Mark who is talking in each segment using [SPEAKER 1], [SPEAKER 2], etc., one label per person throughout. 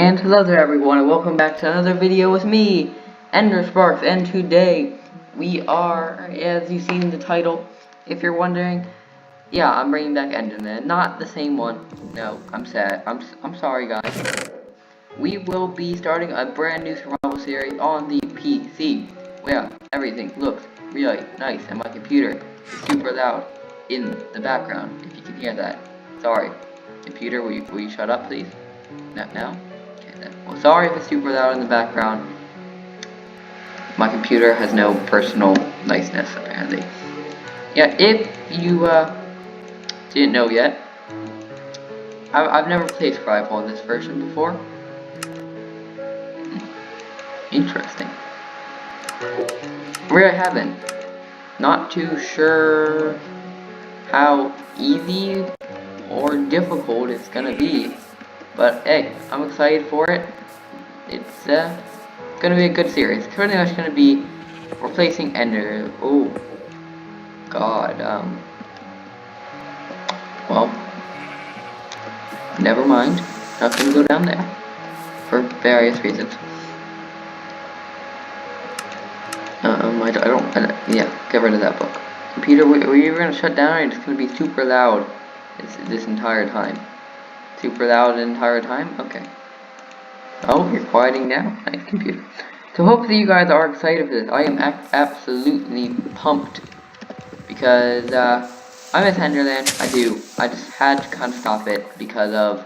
[SPEAKER 1] And hello there everyone, and welcome back to another video with me, Ender Sparks, and today we are, as you see in the title, if you're wondering, yeah, I'm bringing back Enderland, not the same one. No, I'm sad. I'm sorry guys. We will be starting a brand new survival series on the PC, where everything looks really nice, and my computer is super loud in the background, if you can hear that. Sorry. Computer, will you shut up please? Not now? Okay then. Well, sorry if it's super loud in the background. My computer has no personal niceness, apparently. Yeah, if you didn't know yet, I've never played survival on this version before. Interesting. Really haven't. Not too sure how easy or difficult it's gonna be, but hey, I'm excited for it. It's gonna be a good series. It's pretty much gonna be replacing Ender. Oh God. Well, never mind. Not gonna go down there for various reasons. Yeah, get rid of that book. Computer, were you gonna shut down, or are you just gonna be super loud this entire time? Super loud the entire time? Okay. Oh, you're quieting now? Nice, computer. So hopefully you guys are excited for this. I am absolutely pumped. Because, I miss Enderland. I do. I just had to kind of stop it because of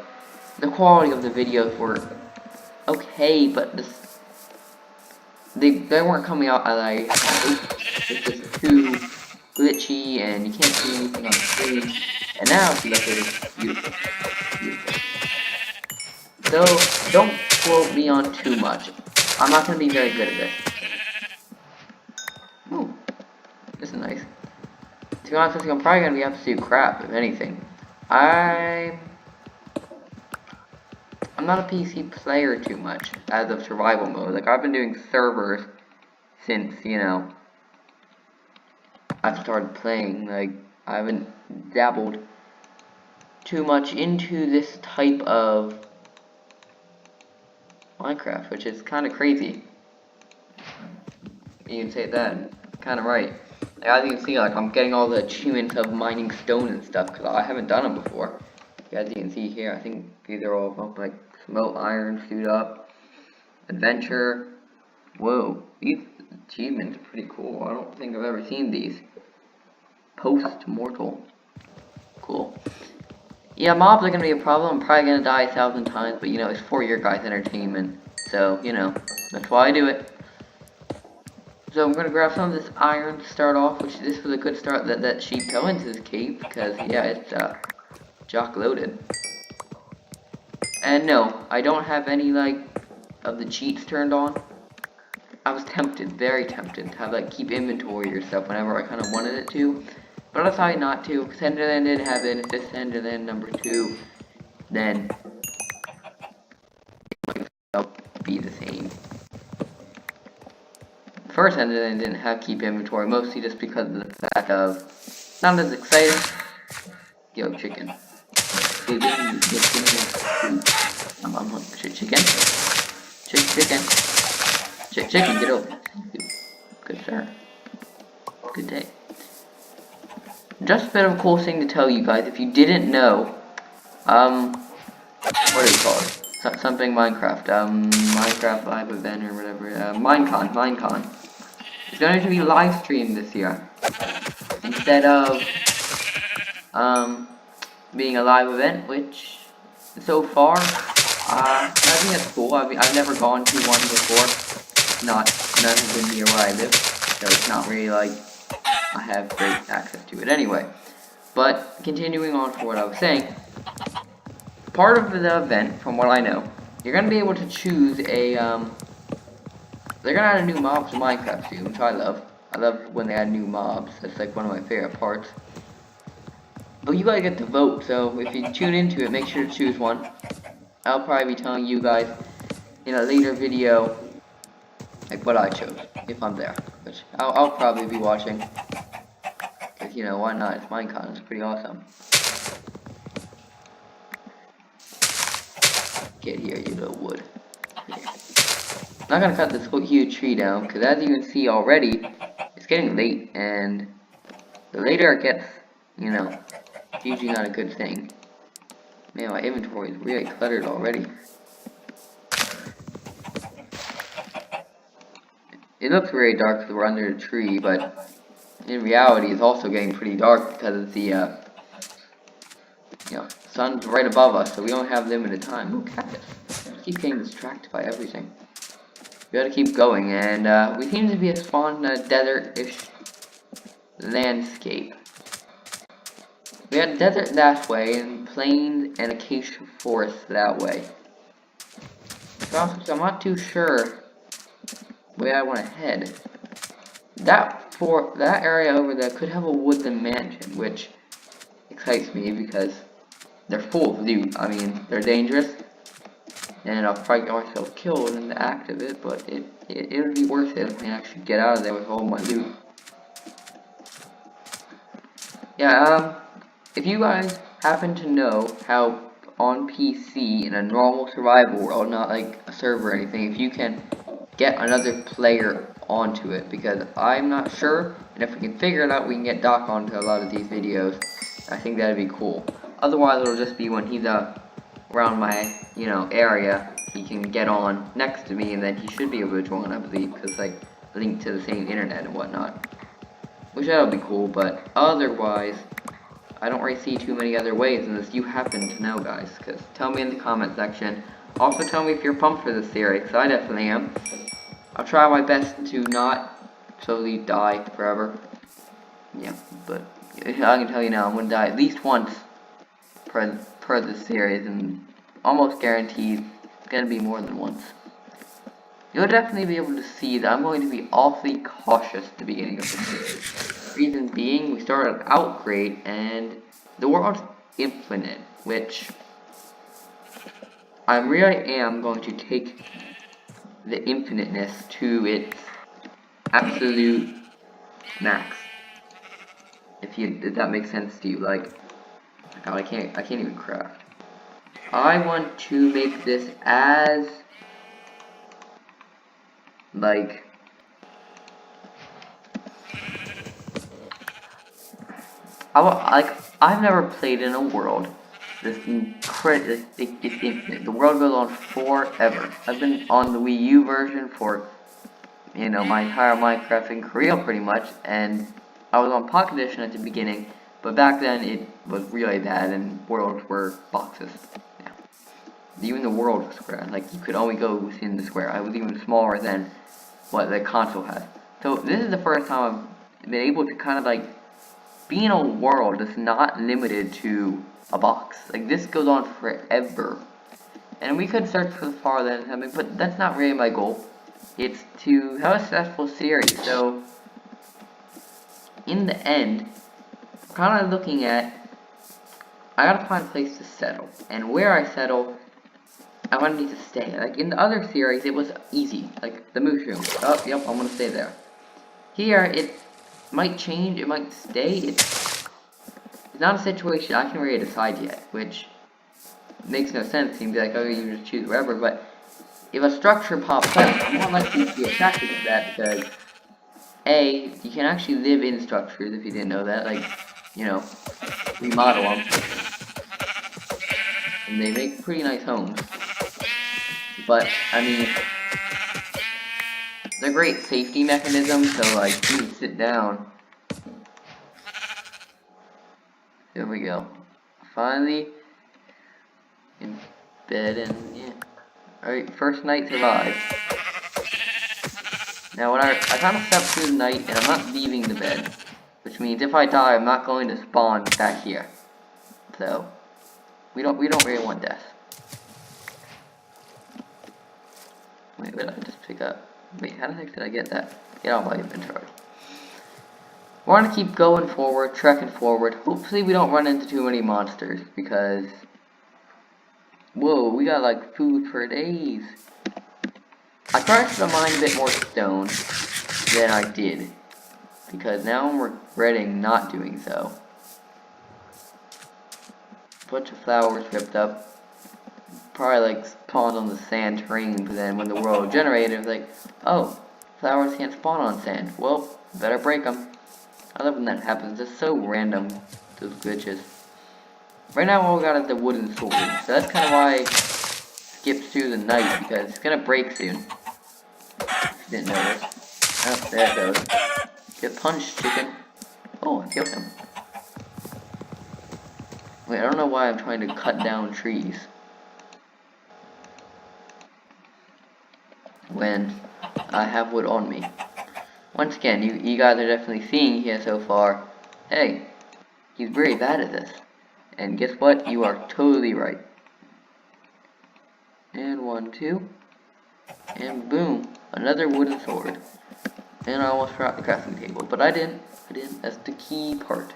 [SPEAKER 1] the quality of the videos were okay, but they weren't coming out as I hoped. It's just too glitchy and you can't see anything on the screen. And now if you look at it, it's beautiful. Beautiful. So don't quote me on too much. I'm not gonna be very good at this. Ooh, this is nice. To be honest with you, I'm probably gonna be absolute crap, if anything. I'm not a PC player too much as of survival mode. Like, I've been doing servers since, you know, I started playing. Like, I haven't dabbled too much into this type of Minecraft, which is kind of crazy. You can say that, kind of right. Like, as you can see, like, I'm getting all the achievements of mining stone and stuff, because I haven't done them before. As you can see here, I think these are all like smoke, iron, suit up, adventure. Whoa, these achievements are pretty cool. I don't think I've ever seen these. Post-mortal. Cool. Yeah, mobs are gonna be a problem. I'm probably gonna die 1,000 times, but you know, it's for your guys' entertainment. So, you know, that's why I do it. So I'm gonna grab some of this iron to start off, which this was a good start that sheep go into this cave, because yeah, it's jock loaded. And no, I don't have any like of the cheats turned on. I was tempted, very tempted, to have like keep inventory or stuff whenever I kind of wanted it to, but I decided not to, because Enderland didn't have it. If this Enderland number 2, then it'll be the same. First Enderland didn't have keep inventory, mostly just because of the fact of not as exciting. Yo, chicken. I'm chicken. Chicken, get over. Good sir. Good day. Just a bit of a cool thing to tell you guys, if you didn't know, what is it called? Something Minecraft, Minecraft Live Event or whatever, Minecon. It's going to be live streamed this year. Instead of, being a live event, which so far I think that's cool. I've never gone to one before. None has been near where I live, so it's not really like I have great access to it anyway. But continuing on for what I was saying, part of the event, from what I know, you're gonna be able to choose a they're gonna add a new mob to Minecraft soon, which I love. I love when they add new mobs. That's like one of my favorite parts. But you guys get to vote, so if you tune into it, make sure to choose one. I'll probably be telling you guys in a later video, like what I chose, if I'm there. Which I'll probably be watching. Because, you know, why not? It's Minecon, it's pretty awesome. Get here, you little wood. I'm not gonna cut this huge tree down, because as you can see already, it's getting late, and the later it gets, you know, it's usually not a good thing. Man, my inventory is really cluttered already. It looks very dark because we're under a tree, but in reality it's also getting pretty dark because of the, you know, sun's right above us, so we don't have limited time. Ooh, cactus. I keep getting distracted by everything. We gotta keep going, and we seem to be spawned in a desert-ish landscape. We had desert that way, and plains and acacia forest that way. So I'm not too sure where I want to head. That area over there could have a woodland mansion, which excites me because they're full of loot. I mean, they're dangerous, and I'll probably get myself killed in the act of it, but it would be worth it if I actually get out of there with all my loot. Yeah, if you guys happen to know how on PC in a normal survival world, not like a server or anything, if you can get another player onto it, because I'm not sure, and if we can figure it out, we can get Doc onto a lot of these videos. I think that'd be cool. Otherwise, it'll just be when he's around my, you know, area, he can get on next to me, and then he should be able to join, I believe, because like linked to the same internet and whatnot. Which that'll be cool, but otherwise, I don't really see too many other ways unless you happen to know, guys. Because tell me in the comment section. Also, tell me if you're pumped for this series, because I definitely am. I'll try my best to not slowly die forever. Yeah, but I can tell you now, I'm going to die at least once per this series, and almost guaranteed it's going to be more than once. You'll definitely be able to see that I'm going to be awfully cautious at the beginning of the series. Reason being, we started out great, and the world's infinite, which I really am going to take the infiniteness to its absolute max. If that makes sense to you, like, oh, I can't even craft. I want to make this as like I've never played in a world this infinite. The world goes on forever. I've been on the Wii U version for, you know, my entire Minecrafting career pretty much, and I was on Pocket Edition at the beginning, but back then it was really bad and worlds were boxes. Yeah. Even the world was square. Like, you could only go within the square. I was even smaller than what the console has. So this is the first time I've been able to kind of like be in a world that's not limited to a box. Like, this goes on forever. And we could search for the farthest, I mean, but that's not really my goal. It's to have a successful series. So in the end, I'm kind of looking at, I gotta find a place to settle. And where I settle, I want to need to stay. Like, in the other series, it was easy. Like, the mushroom. Oh, yep, I'm gonna stay there. Here, it might change, it might stay. It's not a situation I can really decide yet, which makes no sense. You can be like, oh, you just choose wherever, but if a structure pops up, I'm more likely to be attracted to that because, A, you can actually live in structures if you didn't know that, like, you know, remodel them. And they make pretty nice homes. But, I mean, they're great safety mechanisms, so, like, you can sit down. Here we go. Finally in bed, and yeah. Alright, first night survived. Now when I kind of stepped through the night, and I'm not leaving the bed. Which means if I die, I'm not going to spawn back here. So we don't really want death. Wait, what did I just pick up? Wait, how the heck did I get that? Get out of my inventory. We're gonna keep going forward, trekking forward. Hopefully we don't run into too many monsters, because whoa, we got like food for days. I probably should have mined a bit more stone than I did, because now I'm regretting not doing so. Bunch of flowers ripped up. probably like spawned on the sand terrain, but then when the world generated, it was like, oh, flowers can't spawn on sand. Well, better break them. I love when that happens. It's so random, those glitches. Right now, all we got is the wooden sword, so that's kind of why I skipped through the night, because it's gonna break soon. If you didn't notice. Oh, there it goes. Get punched, chicken. Oh, I killed him. Wait, I don't know why I'm trying to cut down trees when I have wood on me. Once again, you guys are definitely seeing here so far, hey, he's very bad at this. And guess what? You are totally right. And 1, 2. And boom, another wooden sword. And I almost forgot the crafting table, but I didn't. That's the key part.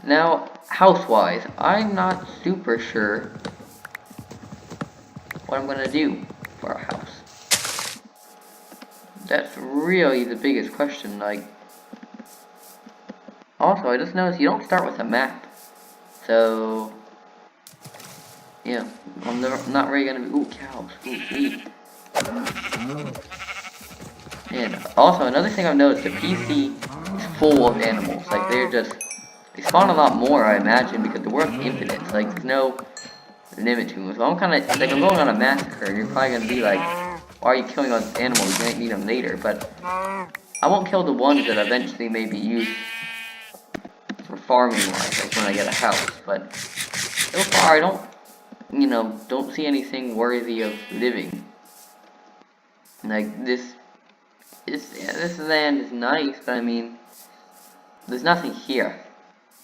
[SPEAKER 1] Now, house-wise, I'm not super sure what I'm gonna do for our house. That's really the biggest question. Like, also, I just noticed you don't start with a map, so yeah, I'm not really gonna be. Ooh, cows. Ooh, sweet. And also, another thing I've noticed, the PC is full of animals. Like, they spawn a lot more, I imagine, because the world's infinite. So, like, there's no limit to them. So I'm kind of, like, I'm going on a massacre, and you're probably going to be like, why are you killing all these animals? You might need them later. But I won't kill the ones that eventually may be used for farming-wise, like when I get a house. But so far, I don't see anything worthy of living. Like, this land is nice, but I mean, there's nothing here.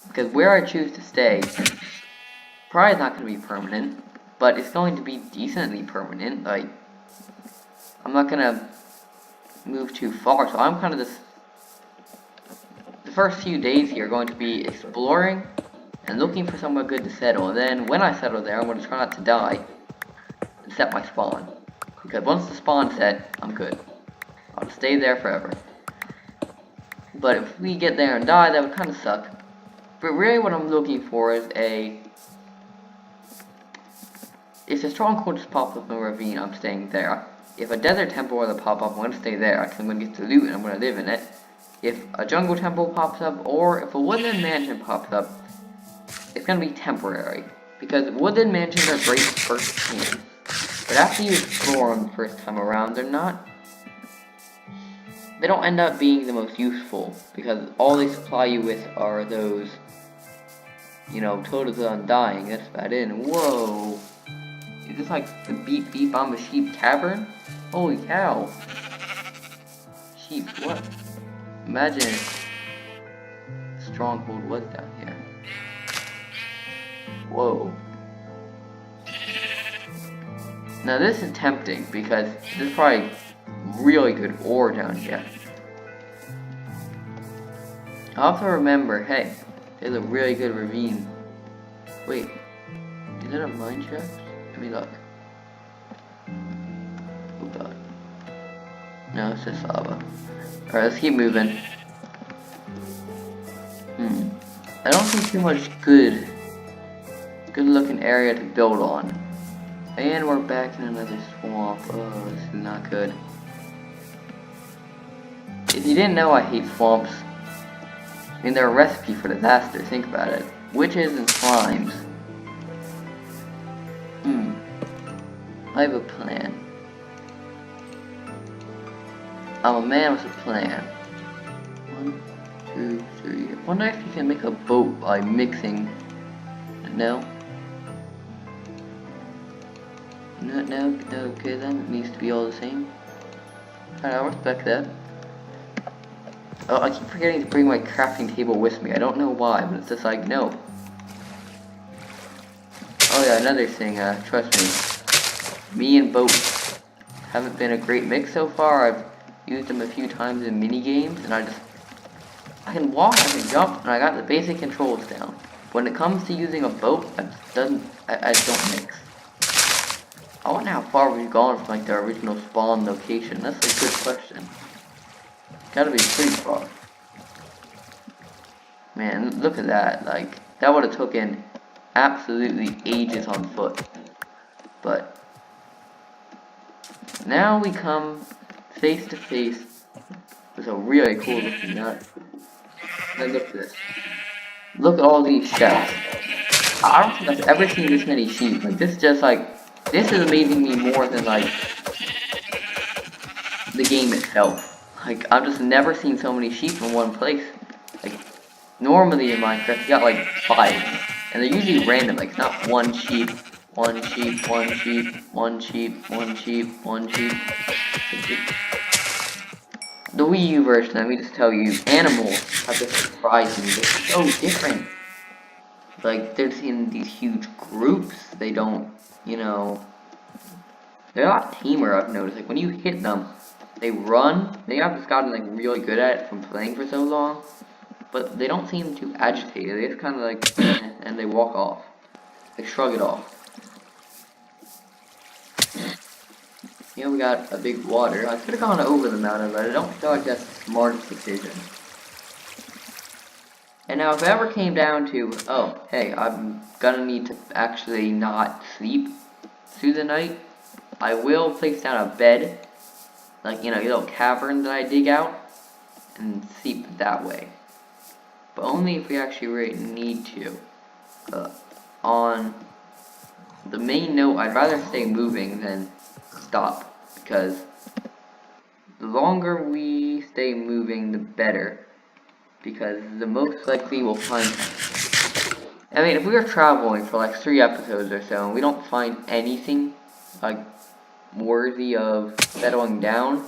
[SPEAKER 1] Because where I choose to stay, probably not going to be permanent, but it's going to be decently permanent. Like, I'm not going to move too far, so I'm kind of the first few days here are going to be exploring and looking for somewhere good to settle. And then when I settle there, I'm going to try not to die and set my spawn. Because once the spawn's set, I'm good. I'll stay there forever. But if we get there and die, that would kind of suck. But really what I'm looking for is if a stronghold just pops up in a ravine, I'm staying there. If a desert temple were to pop up, I'm going to stay there, because I'm going to get the loot and I'm going to live in it. If a jungle temple pops up, or if a woodland mansion pops up, it's going to be temporary. Because woodland mansions are great first time. But after you explore them the first time around, they don't end up being the most useful, because all they supply you with are those, totally undying. That's about it. And whoa, is this like the beep beep on the sheep cavern? Holy cow! Sheep, what? Imagine if stronghold was down here. Whoa. Now this is tempting because there's probably really good ore down here. I also remember, hey, there's a really good ravine. Wait, is that a mine shaft? Let me look. Oh god. No, it's just lava. Alright, let's keep moving. I don't see too much good looking area to build on. And we're back in another swamp. Oh, this is not good. If you didn't know, I hate swamps. I mean, they're a recipe for disaster, think about it. Witches and slimes. I have a plan. I'm a man with a plan. 1, 2, 3. I wonder if you can make a boat by mixing. No? No, okay then, it needs to be all the same. Alright, I'll respect that. Oh, I keep forgetting to bring my crafting table with me. I don't know why, but it's just like, no. Oh yeah, another thing, trust me. Me and boats haven't been a great mix so far. I've used them a few times in mini games, and I can walk, I can jump, and I got the basic controls down. When it comes to using a boat, I just don't mix. I wonder how far we've gone from like the original spawn location. That's a good question. Gotta be pretty far. Man, look at that. Like, that would have taken absolutely ages on foot. But now we come face to face with a really cool looking nut. And look at this. Look at all these shells. I don't think I've ever seen this many sheep. Like, this just like, this is amazing me more than like the game itself. Like, I've just never seen so many sheep in one place. Like, normally in Minecraft you got like 5, and they're usually random. Like, it's not one sheep, one sheep, one sheep, one sheep, one sheep, one sheep. The Wii U version, let me just tell you, animals have just surprised me. They're so different. Like, they're in these huge groups. They don't, you know, they're a lot tamer, I've noticed. Like, when you hit them, they run. Maybe I've just gotten, like, really good at it from playing for so long. But they don't seem too agitated. They just kind of, like, and they walk off. They shrug it off. Here we got a big water. I could have gone over the mountain, but I don't feel like that's the smartest decision. And now if it ever came down to, oh, hey, I'm gonna need to actually not sleep through the night, I will place down a bed, like, you know, a little cavern that I dig out, and sleep that way. But only if we actually really need to. On the main note, I'd rather stay moving than stop, because the longer we stay moving, the better, because the most likely we'll find, I mean, if we were traveling for like 3 episodes or so, and we don't find anything, like, worthy of settling down,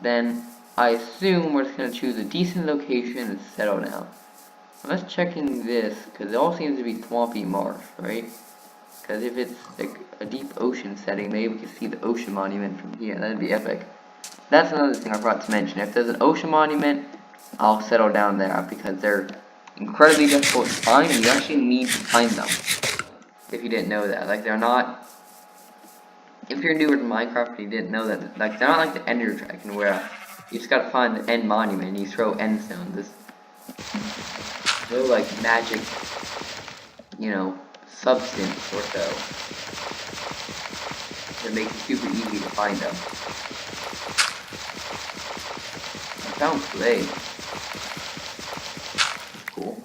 [SPEAKER 1] then I assume we're just going to choose a decent location and settle down. I'm just checking this, because it all seems to be swampy marsh, right? Because if it's like a deep ocean setting, maybe we can see the ocean monument from here. That'd be epic. That's another thing I forgot to mention. If there's an ocean monument, I'll settle down there, because they're incredibly difficult to find, and you actually need to find them. If you didn't know that. Like, they're not, if you're newer to Minecraft and you didn't know that, like, they're not like the Ender Dragon, where you just gotta find the end monument and you throw end stones. There's no, like, magic, you know, substance or so that makes it super easy to find them. I found clay. Cool.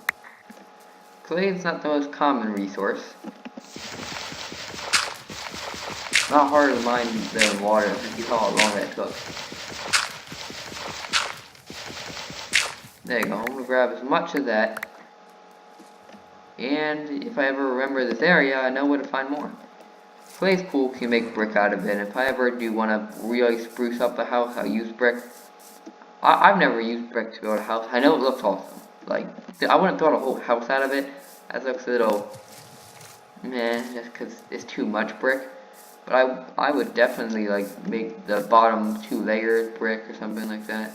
[SPEAKER 1] Clay is not the most common resource. Not harder to mine than water. You saw how long that took. There you go. I'm gonna grab as much of that. And if I ever remember this area, I know where to find more. Clay's cool, can make brick out of it. If I ever do want to really spruce up the house, I'll use brick. I've never used brick to build a house. I know it looks awesome. Like, I wouldn't build a whole house out of it. That looks a little meh, just because it's too much brick. But I would definitely, like, make the bottom 2 layers brick or something like that.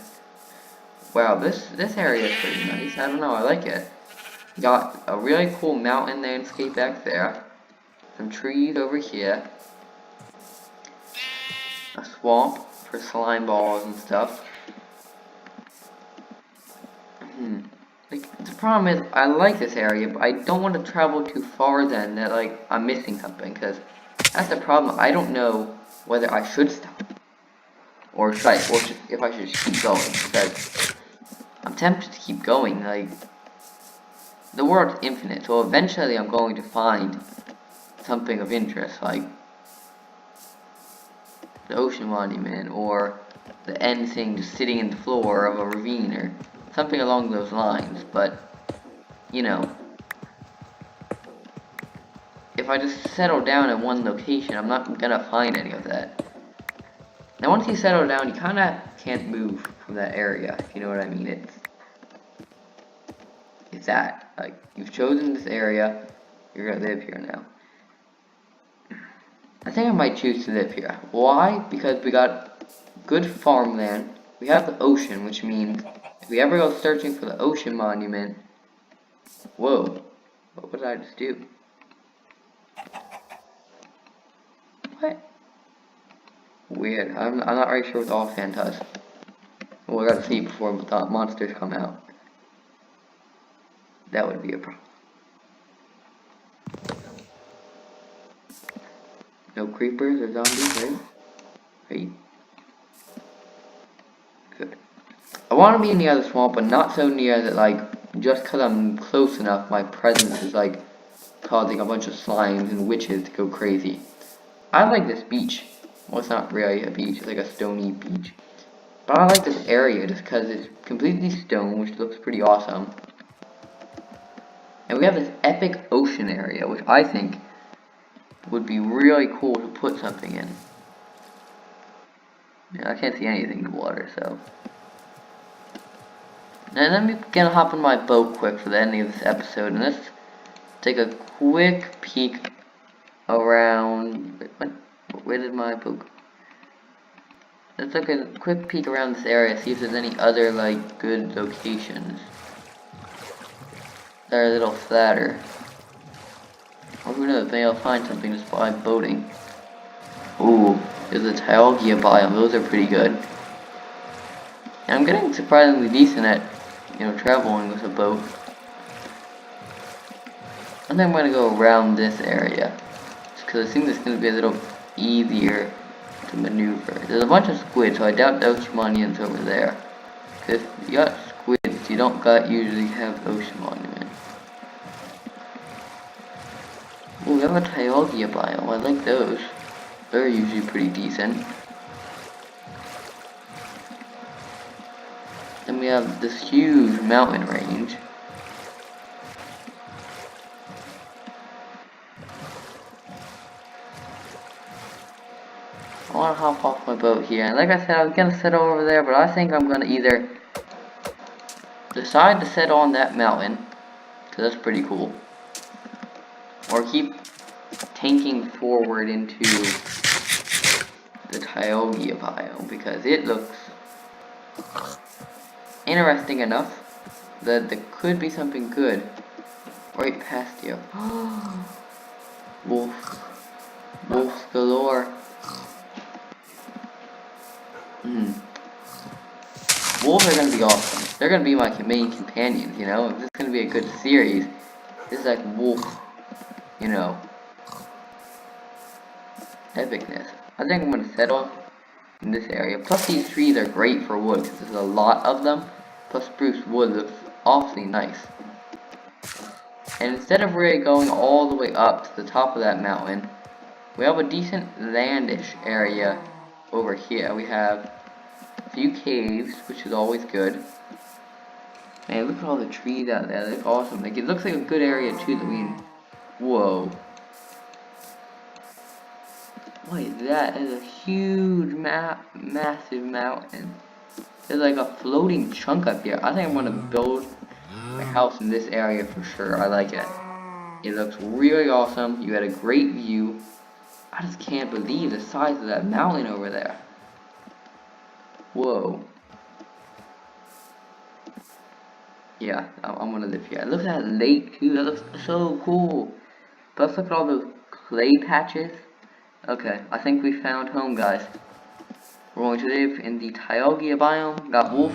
[SPEAKER 1] Wow, this area is pretty nice. I don't know, I like it. Got a really cool mountain landscape back there. Some trees over here. A swamp for slime balls and stuff. Like, the problem is, I like this area, but I don't want to travel too far then that, like, I'm missing something, because that's the problem. I don't know whether I should stop. Or should I, or just, if I should just keep going, because I'm tempted to keep going. Like, the world's infinite, so eventually I'm going to find something of interest, like the ocean monument, or the end thing just sitting in the floor of a ravine, or something along those lines. But, you know, if I just settle down in one location, I'm not gonna find any of that. Now, once you settle down, you kinda can't move from that area, if you know what I mean. It's that. Like, you've chosen this area, you're gonna live here now. I think I might choose to live here. Why? Because we got good farmland, we have the ocean, which means if we ever go searching for the ocean monument, whoa, what did I just do? What? Weird. I'm not really sure what the offhand does. Well, I gotta see before the monsters come out. That would be a problem. No creepers or zombies, right? Right. Good. I want to be near the swamp, but not so near that, like, just because I'm close enough, my presence is, like, causing a bunch of slimes and witches to go crazy. I like this beach. Well, it's not really a beach, it's like a stony beach. But I like this area just because it's completely stone, which looks pretty awesome. And we have this epic ocean area, which I think would be really cool to put something in. Yeah, I can't see anything in the water, so. And let me gonna hop on my boat quick for the ending of this episode, and let's take a quick peek around. Where did my boat go? Let's take a quick peek around this area, see if there's any other, like, good locations that are a little flatter. Or who knows, maybe I'll find something just by boating. Ooh, there's a Taialgia biome, those are pretty good. And I'm getting surprisingly decent at, traveling with a boat. And then I'm gonna go around this area, just because I think it's gonna be a little easier to maneuver. There's a bunch of squid, so I doubt the ocean monuments over there. Because if you got squids, you don't usually have ocean monument. Ooh, we have a Taialgia biome, I like those. They're usually pretty decent. Then we have this huge mountain range. I want to hop off my boat here, and like I said, I was gonna settle over there, but I think I'm gonna either decide to settle on that mountain, because that's pretty cool, or keep tanking forward into the Taialgia biome, because it looks interesting enough that there could be something good right past you. Wolf. Wolves galore. Wolves are gonna be awesome. They're gonna be my main companions, If this is gonna be a good series, this is like wolf, epicness. I think I'm gonna settle in this area. Plus these trees are great for wood, because there's a lot of them. Plus spruce wood looks awfully nice. And instead of really going all the way up to the top of that mountain, we have a decent landish area over here. We have a few caves, which is always good. Man, look at all the trees out there. They look awesome. Like, it looks like a good area too that we. Whoa. What is that? It's a huge massive mountain. There's like a floating chunk up here. I think I'm gonna build a house in this area for sure. I like it. It looks really awesome. You had a great view. I just can't believe the size of that mountain over there. Whoa. Yeah, I'm gonna live here. Look at that lake too. That looks so cool. Plus look at all those clay patches. Okay, I think we found home, guys. We're going to live in the Taialgia biome. Got wolf,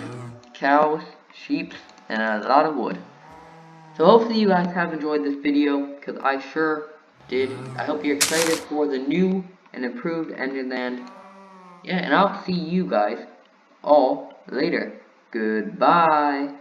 [SPEAKER 1] cows, sheep, and a lot of wood. So hopefully you guys have enjoyed this video, because I sure did. I hope you're excited for the new and improved Enderland. Yeah, and I'll see you guys all later. Goodbye.